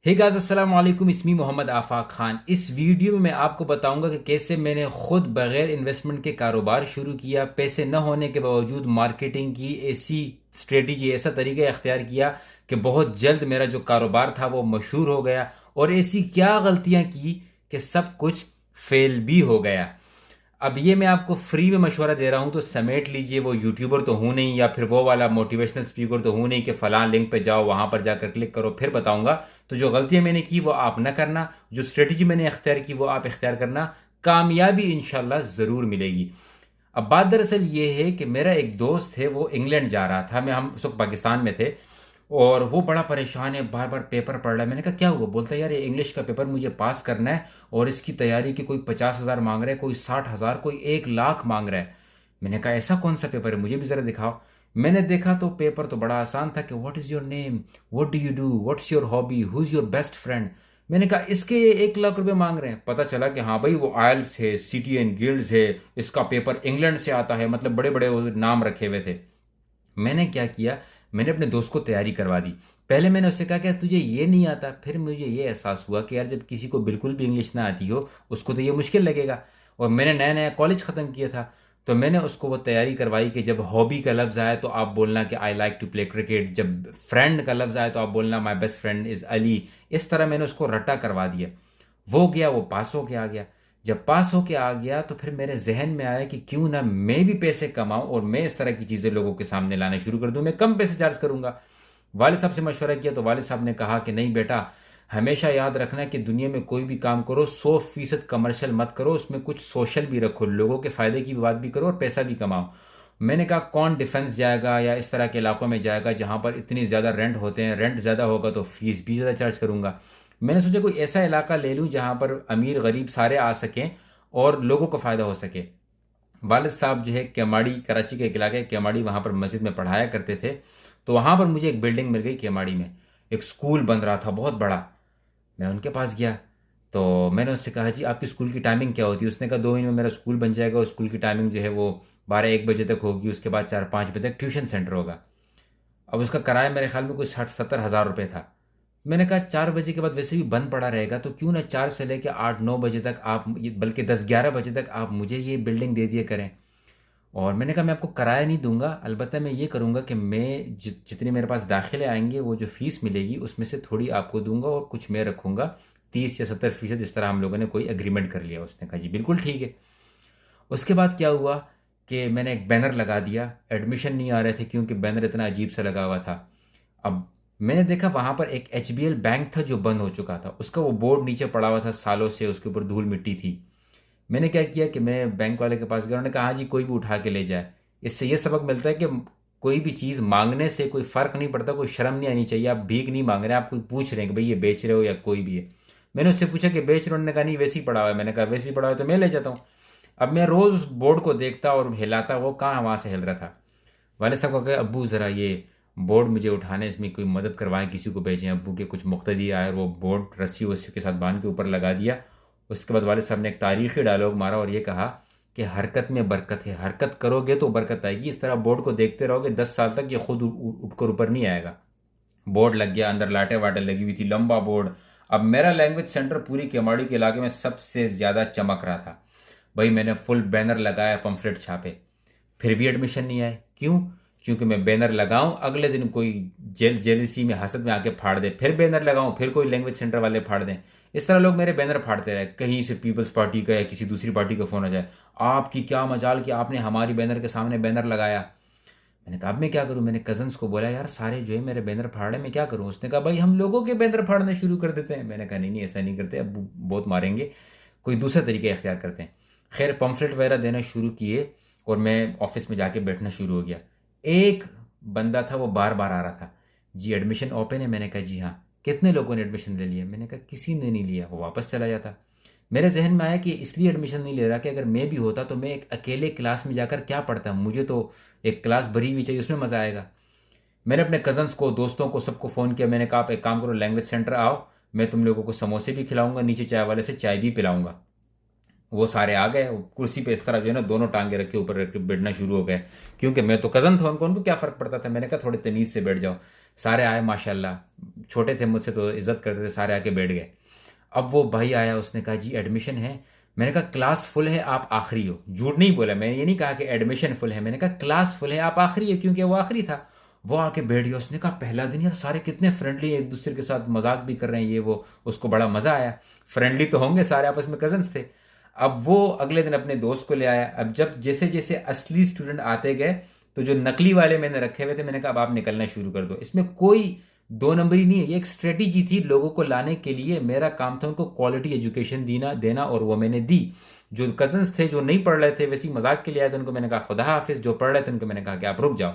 Hey guys, अस्सलाम वालेकुम। इस्मी मोहम्मद आफाक खान। इस वीडियो में मैं आपको बताऊंगा कि कैसे मैंने खुद बगैर इन्वेस्टमेंट के कारोबार शुरू किया। पैसे न होने के बावजूद मार्केटिंग की ऐसी स्ट्रेटजी, ऐसा तरीका इख्तियार किया कि बहुत जल्द मेरा जो कारोबार था वो मशहूर हो गया। और ऐसी क्या गलतियां की कि सब कुछ फेल भी हो गया। अब ये मैं आपको फ्री में मशवरा दे रहा हूँ तो समेट लीजिए। वो यूट्यूबर तो हूँ नहीं, या फिर वो वाला मोटिवेशनल स्पीकर तो हूँ नहीं कि फलां लिंक पे जाओ, वहां पर जाकर क्लिक करो फिर बताऊंगा। तो जो गलतियां मैंने की वो आप न करना, जो स्ट्रेटजी मैंने इख्तियार की वो आप इख्तियार करना। कामयाबी इंशाल्लाह ज़रूर मिलेगी। अब बात दरअसल ये है कि मेरा एक दोस्त है, वो इंग्लैंड जा रहा था, हम उस वक्त पाकिस्तान में थे। और वो बड़ा परेशान है, बार बार पेपर पढ़ रहा है। मैंने कहा क्या हुआ? बोलता है यार, ये इंग्लिश का पेपर मुझे पास करना है और इसकी तैयारी की कोई 50,000 मांग रहा है, कोई 60,000, कोई 1 लाख मांग रहा है। मैंने कहा ऐसा कौन सा पेपर है, मुझे भी ज़रा दिखाओ। मैंने देखा तो पेपर तो बड़ा आसान था कि what is your name, what do you do, what's your hobby, who is your best friend. मैंने कहा इसके ये 1 लाख रुपए मांग रहे हैं। पता चला कि हाँ भाई, वो आयल्स है, सिटी एंड गिल्ड्स है, इसका पेपर इंग्लैंड से आता है, मतलब बड़े बड़े नाम रखे हुए थे। मैंने क्या किया, मैंने अपने दोस्त को तैयारी करवा दी। पहले मैंने उससे कहा कि तुझे ये नहीं आता। फिर मुझे ये एहसास हुआ कि यार, जब किसी को बिल्कुल भी इंग्लिश ना आती हो उसको तो ये मुश्किल लगेगा। और मैंने नया नया कॉलेज ख़त्म किया था। तो मैंने उसको वो तैयारी करवाई कि जब हॉबी का लफ्ज़ आए तो आप बोलना कि I like to play cricket, जब फ्रेंड का लफ्ज़ आए तो आप बोलना my best friend is Ali. इस तरह मैंने उसको रट्टा करवा दिया। वो गया, वो पास होके आ गया। जब पास होके आ गया तो फिर मेरे जहन में आया कि क्यों ना मैं भी पैसे कमाऊं और मैं इस तरह की चीज़ें लोगों के सामने लाना शुरू कर दूं। मैं कम पैसे चार्ज करूंगा। वालिद साहब से मशवरा किया तो वालिद साहब ने कहा कि नहीं बेटा, हमेशा याद रखना कि दुनिया में कोई भी काम करो 100% कमर्शियल मत करो, उसमें कुछ सोशल भी रखो, लोगों के फ़ायदे की भी बात भी करो और पैसा भी कमाओ। मैंने कहा कौन डिफेंस जाएगा या इस तरह के इलाकों में जाएगा जहाँ पर इतनी ज़्यादा रेंट होते हैं, रेंट ज़्यादा होगा तो फीस भी ज़्यादा चार्ज करूँगा। मैंने सोचा कोई ऐसा इलाका ले लूँ जहाँ पर अमीर गरीब सारे आ सकें और लोगों को फ़ायदा हो सके। वालिद साहब जो है केमाड़ी, कराची का एक इलाका है केमाड़ी, वहाँ पर मस्जिद में पढ़ाया करते थे। तो वहाँ पर मुझे एक बिल्डिंग मिल गई केमाड़ी में, एक स्कूल बन रहा था बहुत बड़ा। मैं उनके पास गया तो मैंने उससे कहा जी आपकी स्कूल की टाइमिंग क्या होती है? उसने कहा 2 महीने में मेरा स्कूल बन जाएगा और स्कूल की टाइमिंग जो है वो 12-1 बजे तक होगी, उसके बाद 4-5 बजे तक ट्यूशन सेंटर होगा। अब उसका किराया मेरे ख्याल में कुछ 60-70 हज़ार रुपये था। मैंने कहा 4 बजे के बाद वैसे भी बंद पड़ा रहेगा, तो क्यों ना 4 से लेकर 8-9 बजे तक आप बल्कि 10-11 बजे तक आप मुझे ये बिल्डिंग दे दिए करें। और मैंने कहा मैं आपको किराया नहीं दूंगा, अलबत्ता मैं ये करूंगा कि मैं जितने मेरे पास दाखिले आएंगे वो जो फ़ीस मिलेगी उसमें से थोड़ी आपको दूंगा और कुछ मैं रखूंगा, 30 या 70%। इस तरह हम लोगों ने कोई एग्रीमेंट कर लिया। उसने कहा जी बिल्कुल ठीक है। उसके बाद क्या हुआ कि मैंने एक बैनर लगा दिया। एडमिशन नहीं आ रहे थे क्योंकि बैनर इतना अजीब सा लगा हुआ था। अब मैंने देखा वहाँ पर एक HBL बैंक था जो बंद हो चुका था, उसका वो बोर्ड नीचे पड़ा हुआ था सालों से, उसके ऊपर धूल मिट्टी थी। मैंने क्या किया कि मैं बैंक वाले के पास गया, उन्होंने कहा हाँ जी कोई भी उठा के ले जाए। इससे ये सबक मिलता है कि कोई भी चीज़ मांगने से कोई फ़र्क नहीं पड़ता, कोई शर्म नहीं आनी चाहिए। आप भीख नहीं मांग रहे हैं, आप कोई पूछ रहे हैं कि भाई ये बेच रहे हो या कोई भी है। मैंने उससे पूछा कि बेच रहे हो? उन्होंने कहा नहीं वैसे ही पड़ा हुआ है। मैंने कहा वैसे ही पड़ा हुआ है तो मैं ले जाता हूँ। अब मैं रोज़ उस बोर्ड को देखता और हिलाता, वो कहाँ वहाँ से हिल रहा था। वाले साहब को कहा अब्बू ज़रा ये बोर्ड मुझे उठाने, इसमें कोई मदद करवाएं, किसी को भेजें। अब्बू के कुछ मुख्तदी आए और वो बोर्ड रस्सी वस्सी के साथ बांध के ऊपर लगा दिया। उसके बाद वाले साहब ने एक तारीखी डायलॉग मारा और ये कहा कि हरकत में बरकत है, हरकत करोगे तो बरकत आएगी। इस तरह बोर्ड को देखते रहोगे 10 साल तक, ये खुद उठकर ऊपर नहीं आएगा। बोर्ड लग गया, अंदर लाटे वाटे लगी हुई थी, लंबा बोर्ड। अब मेरा लैंग्वेज सेंटर पूरी केमाड़ी के इलाके में सबसे ज़्यादा चमक रहा था। भाई मैंने फुल बैनर लगाया, पम्फलेट छापे, फिर भी एडमिशन नहीं आए। क्यों? क्योंकि मैं बैनर लगाऊं, अगले दिन कोई जेलसी में हसद में आके फाड़ दे, फिर बैनर लगाऊं, फिर कोई लैंग्वेज सेंटर वाले फाड़ दें। इस तरह लोग मेरे बैनर फाड़ते रहे। कहीं से पीपल्स पार्टी का या किसी दूसरी पार्टी का फ़ोन आ जाए, आपकी क्या मजाल कि आपने हमारी बैनर के सामने बैनर लगाया। मैंने कहा अब मैं क्या करूं? मैंने कजन्स को बोला यार सारे जो है मेरे बैनर फाड़ रहे हैं, मैं क्या करूं? उसने कहा भाई हम लोगों के बैनर फाड़ने शुरू कर देते हैं। मैंने कहा नहीं नहीं, ऐसा नहीं करते, अब बहुत मारेंगे, कोई दूसरा तरीका इख्तियार करते हैं। खैर पम्फलेट वगैरह देना शुरू किए और मैं ऑफिस में जाके बैठना शुरू हो गया। एक बंदा था वो बार बार आ रहा था, जी एडमिशन ओपन है? मैंने कहा जी हाँ। कितने लोगों ने एडमिशन ले लिया? मैंने कहा किसी ने नहीं लिया। वो वापस चला जाता। मेरे जहन में आया कि इसलिए एडमिशन नहीं ले रहा कि अगर मैं भी होता तो मैं एक अकेले क्लास में जाकर क्या पढ़ता, मुझे तो एक क्लास भरी हुई चाहिए, उसमें मज़ा आएगा। मैंने अपने कज़न्स को, दोस्तों को, सबको फ़ोन किया। मैंने कहा आप एक काम करो, लैंग्वेज सेंटर आओ, मैं तुम लोगों को समोसे भी खिलाऊंगा, नीचे चाय वाले से चाय भी पिलाऊंगा। वो सारे आ गए, कुर्सी पे इस तरह जो है ना दोनों टांगे रख के ऊपर रख के बैठना शुरू हो गए। क्योंकि मैं तो कज़न था, उनको उनको क्या फ़र्क पड़ता था। मैंने कहा थोड़े तमीज़ से बैठ जाओ। सारे आए माशाल्लाह, छोटे थे मुझसे तो इज्जत करते थे, सारे आके बैठ गए। अब वो भाई आया, उसने कहा जी एडमिशन है। मैंने कहा क्लास फुल है, आप आखिरी हो। झूठ नहीं बोला, मैंने ये नहीं कहा कि एडमिशन फुल है, मैंने कहा क्लास फुल है, आप आखिरी है, क्योंकि वो आखिरी था। वो आके बैठ गया, उसने कहा पहला दिन यार सारे कितने फ्रेंडली हैं, एक दूसरे के साथ मजाक भी कर रहे हैं, ये वो। उसको बड़ा मज़ा आया। फ्रेंडली तो होंगे सारे, आपस में कजन्स थे। अब वो अगले दिन अपने दोस्त को ले आया। अब जब जैसे जैसे असली स्टूडेंट आते गए, तो जो नकली वाले मैंने रखे हुए थे, मैंने कहा अब आप निकलना शुरू कर दो। इसमें कोई दो नंबरी नहीं है, ये एक स्ट्रेटेजी थी लोगों को लाने के लिए। मेरा काम था उनको क्वालिटी एजुकेशन देना, और वो मैंने दी। जो कजन्स थे, जो नहीं पढ़ रहे थे, वैसे ही मजाक के लिए आए थे, उनको मैंने कहा खुदा हाफिज। जो पढ़ रहे थे उनको मैंने कहा कि आप रुक जाओ।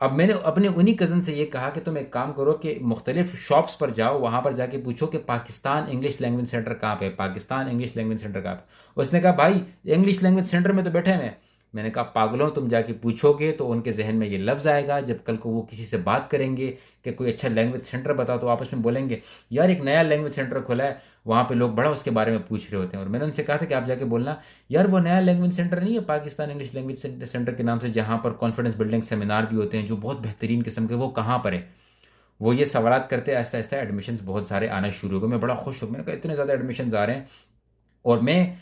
अब मैंने अपने उन्हीं कज़न से ये कहा कि तुम एक काम करो कि मुख्तलिफ शॉप्स पर जाओ, वहाँ पर जाके पूछो कि पाकिस्तान इंग्लिश लैंग्वेज सेंटर कहाँ पे है, पाकिस्तान इंग्लिश लैंग्वेज सेंटर कहाँ पे। उसने कहा भाई इंग्लिश लैंग्वेज सेंटर में तो बैठे हैं। मैंने कहा पागलों, तुम जाके पूछोगे तो उनके जहन में ये लफ्ज़ आएगा। जब कल को वो किसी से बात करेंगे कि कोई अच्छा लैंग्वेज सेंटर बताओ, तो आपस में बोलेंगे यार एक नया लैंग्वेज सेंटर खुला है, वहाँ पे लोग बड़ा उसके बारे में पूछ रहे होते हैं। और मैंने उनसे कहा था कि आप जाके बोलना यार वो नया लैंग्वेज सेंटर नहीं है पाकिस्तान इंग्लिश लैंग्वेज सेंटर के नाम से, जहाँ पर कॉन्फिडेंस बिल्डिंग सेमिनार भी होते हैं जो बहुत बेहतरीन किस्म के, वो कहाँ पर है। वो ये सवालात करते आहिस्ता आहिस्ता एडमिशन बहुत सारे आना शुरू हो गए। मैं बड़ा खुश हूँ, मैंने कहा इतने ज़्यादा एडमिशन आ रहे हैं। और मैं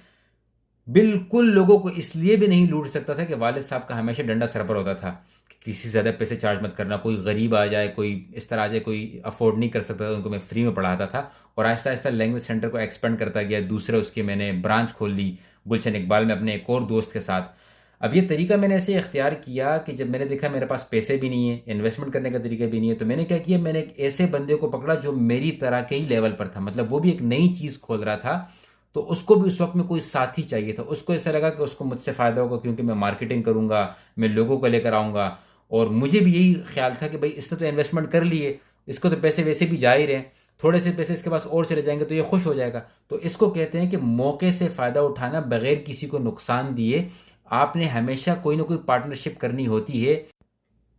बिल्कुल लोगों को इसलिए भी नहीं लूट सकता था कि वालिद साहब का हमेशा डंडा सर पर होता था कि किसी से ज़्यादा पैसे चार्ज मत करना। कोई गरीब आ जाए, कोई इस तरह आ जाए, कोई अफोर्ड नहीं कर सकता था, उनको मैं फ्री में पढ़ाता था। और आहिस्ता आहिस्ता लैंग्वेज सेंटर को एक्सपेंड करता गया। दूसरे उसकी मैंने ब्रांच खोल ली गुलशन इकबाल में अपने एक और दोस्त के साथ। अब ये तरीका मैंने ऐसे इख्तियार किया कि जब मैंने देखा मेरे पास पैसे भी नहीं है, इन्वेस्टमेंट करने का तरीका भी नहीं है, तो मैंने क्या किया, मैंने एक ऐसे बंदे को पकड़ा जो मेरी तरह के ही लेवल पर था। मतलब वो भी एक नई चीज़ खोल रहा था, तो उसको भी उस वक्त में कोई साथी चाहिए था। उसको ऐसा लगा कि उसको मुझसे फ़ायदा होगा, क्योंकि मैं मार्केटिंग करूँगा, मैं लोगों को लेकर आऊँगा। और मुझे भी यही ख्याल था कि भाई इसने तो इन्वेस्टमेंट कर लिए, इसको तो पैसे वैसे भी जा ही रहे हैं, थोड़े से पैसे इसके पास और चले जाएंगे तो ये खुश हो जाएगा। तो इसको कहते हैं कि मौके से फ़ायदा उठाना बगैर किसी को नुकसान दिए। आपने हमेशा कोई ना कोई पार्टनरशिप करनी होती है।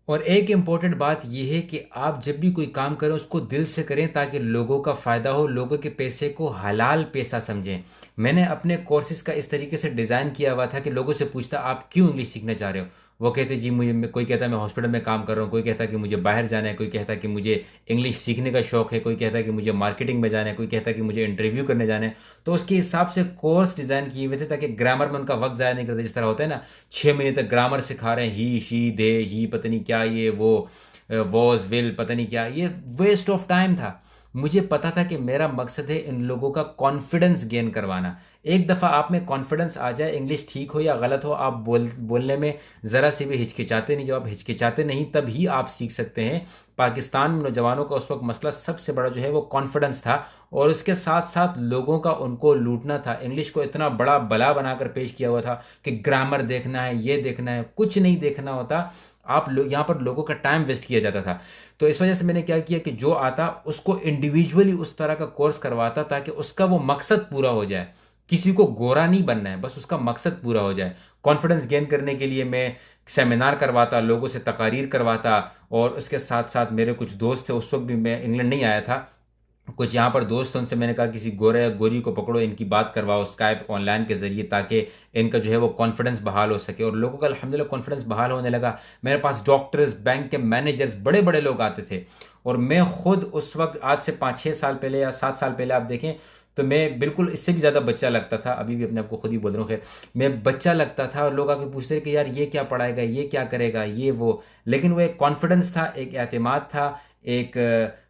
और एक इम्पॉर्टेंट बात यह है कि आप जब भी कोई काम करें उसको दिल से करें, ताकि लोगों का फ़ायदा हो, लोगों के पैसे को हलाल पैसा समझें। मैंने अपने कोर्सेज़ का इस तरीके से डिज़ाइन किया हुआ था कि लोगों से पूछता आप क्यों इंग्लिश सीखना चाह रहे हो। वो कहते जी मुझे, कोई कहता मैं हॉस्पिटल में काम कर रहा हूँ, कोई कहता कि मुझे बाहर जाना है, कोई कहता कि मुझे इंग्लिश सीखने का शौक़ है, कोई कहता कि मुझे मार्केटिंग में जाना है, कोई कहता कि मुझे इंटरव्यू करने जाना है। तो उसके हिसाब से कोर्स डिज़ाइन किए हुए थे, ताकि ग्रामर में उनका वक्त ज़ाया नहीं करते। जिस तरह होता है ना, 6 महीने तक ग्रामर सिखा रहे हैं, ही शी दे ही पता नहीं क्या, ये वो वॉज विल पता नहीं क्या, ये वेस्ट ऑफ टाइम था। मुझे पता था कि मेरा मकसद है इन लोगों का कॉन्फिडेंस गेन करवाना। एक दफ़ा आप में कॉन्फिडेंस आ जाए, इंग्लिश ठीक हो या गलत हो, आप बोलने में ज़रा से भी हिचकिचाते नहीं। जब आप हिचकिचाते नहीं तब ही आप सीख सकते हैं। पाकिस्तान में नौजवानों का उस वक्त मसला सबसे बड़ा जो है वो कॉन्फिडेंस था, और उसके साथ साथ लोगों का उनको लूटना था। इंग्लिश को इतना बड़ा बला बनाकर पेश किया हुआ था कि ग्रामर देखना है, ये देखना है, कुछ नहीं देखना होता। आप यहाँ पर लोगों का टाइम वेस्ट किया जाता था। तो इस वजह से मैंने क्या किया कि जो आता उसको इंडिविजुअली उस तरह का कोर्स करवाता, ताकि उसका वो मकसद पूरा हो जाए। किसी को गोरा नहीं बनना है, बस उसका मकसद पूरा हो जाए। कॉन्फिडेंस गेन करने के लिए मैं सेमिनार करवाता, लोगों से तकारीर करवाता। और उसके साथ साथ मेरे कुछ दोस्त थे, उस वक्त भी मैं इंग्लैंड नहीं आया था, कुछ यहाँ पर दोस्त हैं, उनसे मैंने कहा किसी गोरे या गोरी को पकड़ो, इनकी बात करवाओ स्काइप ऑनलाइन के ज़रिए, ताकि इनका जो है वो कॉन्फिडेंस बहाल हो सके। और लोगों का अल्हम्दुलिल्लाह कॉन्फिडेंस बहाल होने लगा। मेरे पास डॉक्टर्स, बैंक के मैनेजर्स, बड़े बड़े लोग आते थे। और मैं खुद उस वक्त, आज से 5-6 साल पहले या 7 साल पहले आप देखें, तो मैं बिल्कुल इससे भी ज़्यादा बच्चा लगता था। अभी भी अपने आप को खुद ही बोल रहा हूँ, खैर मैं बच्चा लगता था। और लोग आके पूछते थे कि यार ये क्या पढ़ाएगा, ये क्या करेगा, ये वो। लेकिन वो एक कॉन्फिडेंस था, एक एतमाद था, एक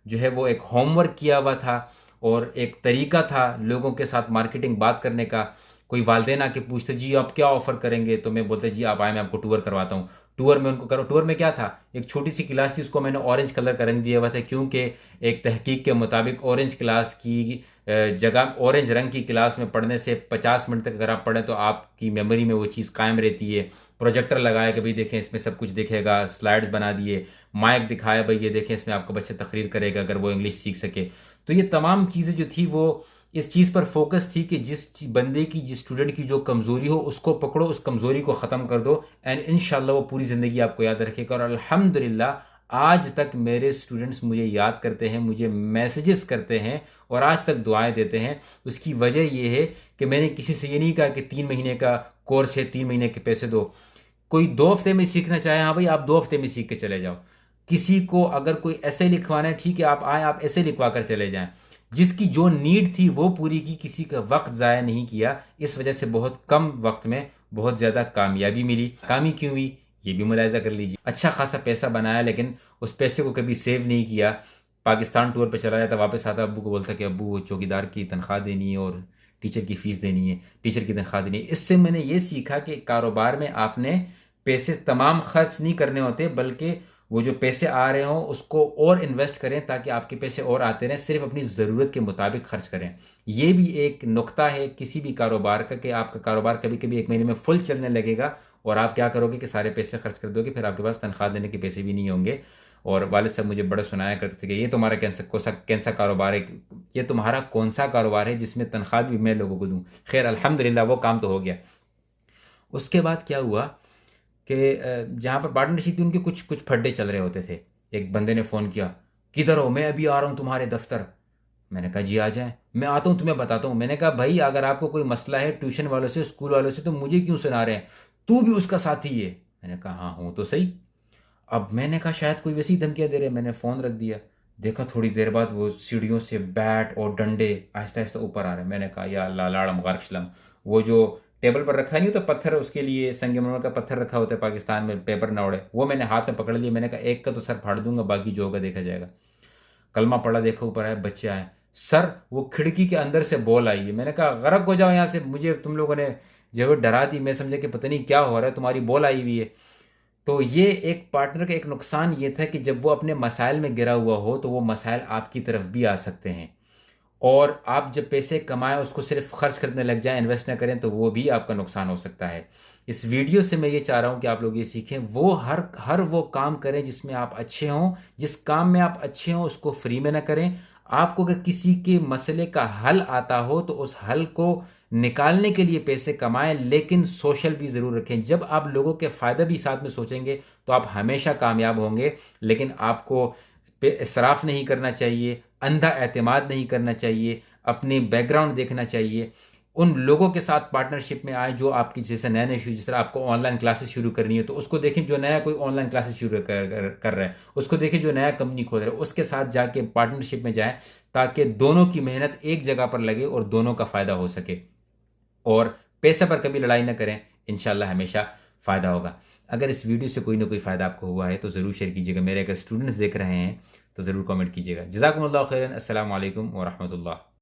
जो है वो एक होमवर्क किया हुआ था, और एक तरीका था लोगों के साथ मार्केटिंग बात करने का। कोई वालदेन आके पूछते जी आप क्या ऑफ़र करेंगे, तो मैं बोलते जी आप आए, मैं आपको टूर करवाता हूँ। टूर में उनको करो। टूर में क्या था, एक छोटी सी क्लास थी, उसको मैंने ऑरेंज कलर का रंग दिया हुआ था, क्योंकि एक तहकीक के मुताबिक ऑरेंज क्लास की जगह, ऑरेंज रंग की क्लास में पढ़ने से 50 मिनट तक अगर आप पढ़ें तो आपकी मेमोरी में वो चीज़ कायम रहती है। प्रोजेक्टर लगाया कि भाई देखें इसमें सब कुछ दिखेगा, स्लाइड्स बना दिए, माइक दिखाया भाई ये देखें इसमें आपका बच्चा तकरीर करेगा अगर वो इंग्लिश सीख सके। तो ये तमाम चीज़ें जो थी वो इस चीज़ पर फोकस थी कि जिस बंदे की, जिस स्टूडेंट की जो कमज़ोरी हो उसको पकड़ो, उस कमज़ोरी को ख़त्म कर दो, एंड इंशाल्लाह वो पूरी ज़िंदगी आपको याद रखेगा। और अल्हम्दुलिल्लाह आज तक मेरे स्टूडेंट्स मुझे याद करते हैं, मुझे मैसेजेस करते हैं और आज तक दुआएं देते हैं। उसकी वजह यह है कि मैंने किसी से ये नहीं कहा कि 3 महीने का कोर्स है, 3 महीने के पैसे दो। कोई 2 हफ्ते में सीखना चाहे, हाँ भाई आप 2 हफ्ते में सीख के चले जाओ। किसी को अगर कोई ऐसे लिखवाना है, ठीक है आप आए, आप ऐसे लिखवा कर चले जाएं। जिसकी जो नीड थी वो पूरी की, किसी का वक्त ज़ाया नहीं किया। इस वजह से बहुत कम वक्त में बहुत ज़्यादा कामयाबी मिली। कामी क्यों हुई ये भी मुलाहिजा कर लीजिए। अच्छा खासा पैसा बनाया लेकिन उस पैसे को कभी सेव नहीं किया। पाकिस्तान टूर पे चला जाता, वापस आता, अब्बू को बोलता कि अब्बू वो चौकीदार की तनख्वाह देनी है और टीचर की फ़ीस देनी है, टीचर की तनख्वाह देनी है। इससे मैंने ये सीखा कि कारोबार में आपने पैसे तमाम खर्च नहीं करने होते, बल्कि वो जो पैसे आ रहे हों उसको और इन्वेस्ट करें ताकि आपके पैसे और आते रहें। सिर्फ अपनी ज़रूरत के मुताबिक खर्च करें। ये भी एक नुक्ता है किसी भी कारोबार का कि आपका कारोबार कभी कभी एक महीने में फुल चलने लगेगा और आप क्या करोगे कि सारे पैसे खर्च कर दोगे, फिर आपके पास तनख्वाह देने के पैसे भी नहीं होंगे। और वालिद साहब मुझे बड़ा सुनाया करते थे कि ये तुम्हारा कैसा कारोबार है, ये तुम्हारा कौन सा कारोबार है जिसमें तनख्वाह भी मैं लोगों को दूँ। खैर अल्हम्दुलिल्लाह वो काम तो हो गया। उसके बाद क्या हुआ कि जहाँ पर पार्टनरशिप थी उनके कुछ कुछ फड्डे चल रहे होते थे। एक बंदे ने फ़ोन किया, किधर हो, मैं अभी आ रहा हूँ तुम्हारे दफ्तर। मैंने कहा जी आ जाएं, मैं आता हूँ तुम्हें बताता हूँ। मैंने कहा भाई अगर आपको कोई मसला है ट्यूशन वालों से, स्कूल वालों से, तो मुझे क्यों सुना रहे हैं, तू भी उसका साथी है। मैंने कहा हाँ हूँ तो सही। अब मैंने कहा शायद कोई वैसी धमकियाँ दे रहे, मैंने फ़ोन रख दिया। देखा थोड़ी देर बाद वो सीढ़ियों से बैट और डंडे आहिस्ता आहिस्ता ऊपर आ रहे हैं। मैंने कहा या अल्लाह लाड़म गारशलम। वो जो टेबल पर रखा नहीं होता पत्थर, उसके लिए संगमरमर का पत्थर रखा होता है पाकिस्तान में, पेपर ना उड़े, वो मैंने हाथ में पकड़ लिया। मैंने कहा एक का तो सर फाड़ दूंगा, बाकी जो होगा देखा जाएगा। कलमा पड़ा, देखा ऊपर आए, बच्चे आए, सर वो खिड़की के अंदर से बॉल आई है। मैंने कहा गरक हो जाओ यहाँ से, मुझे तुम लोगों ने जो है डरा दी। मैं समझा कि पता नहीं क्या हो रहा है, तुम्हारी बॉल आई हुई है। तो ये एक पार्टनर का एक नुकसान ये था कि जब वो अपने मसाइल में गिरा हुआ हो तो वो मसाइल आपकी तरफ भी आ सकते हैं। और आप जब पैसे कमाएं उसको सिर्फ खर्च करने लग जाएं, इन्वेस्ट ना करें, तो वो भी आपका नुकसान हो सकता है। इस वीडियो से मैं ये चाह रहा हूँ कि आप लोग ये सीखें, वो हर हर वो काम करें जिसमें आप अच्छे हों। जिस काम में आप अच्छे हों उसको फ्री में ना करें। आपको अगर किसी के मसले का हल आता हो तो उस हल को निकालने के लिए पैसे कमाएं, लेकिन सोशल भी ज़रूर रखें। जब आप लोगों के फ़ायदा भी साथ में सोचेंगे तो आप हमेशा कामयाब होंगे। लेकिन आपको पे इसराफ नहीं करना चाहिए, अंधा एतमाद नहीं करना चाहिए, अपनी बैकग्राउंड देखना चाहिए। उन लोगों के साथ पार्टनरशिप में आए जो आपकी जैसे नए नए शुरू, जिस तरह आपको ऑनलाइन क्लासेस शुरू करनी है तो उसको देखें जो नया कोई ऑनलाइन क्लासेस शुरू कर रहा है, उसको देखें जो नया कंपनी खोल रहा है, उसके साथ जाके पार्टनरशिप में जाएं ताकि दोनों की मेहनत एक जगह पर लगे और दोनों का फ़ायदा हो सके। और पैसे पर कभी लड़ाई ना करें, इंशाल्लाह हमेशा फ़ायदा होगा। अगर इस वीडियो से कोई ना कोई फ़ायदा आपको हुआ है तो ज़रूर शेयर कीजिएगा। मेरे अगर स्टूडेंट्स देख रहे हैं तो ज़रूर कमेंट कीजिएगा। जज़ाकुमुल्लाह खैरन। अस्सलामु अलैकुम व रहमतुल्लाह।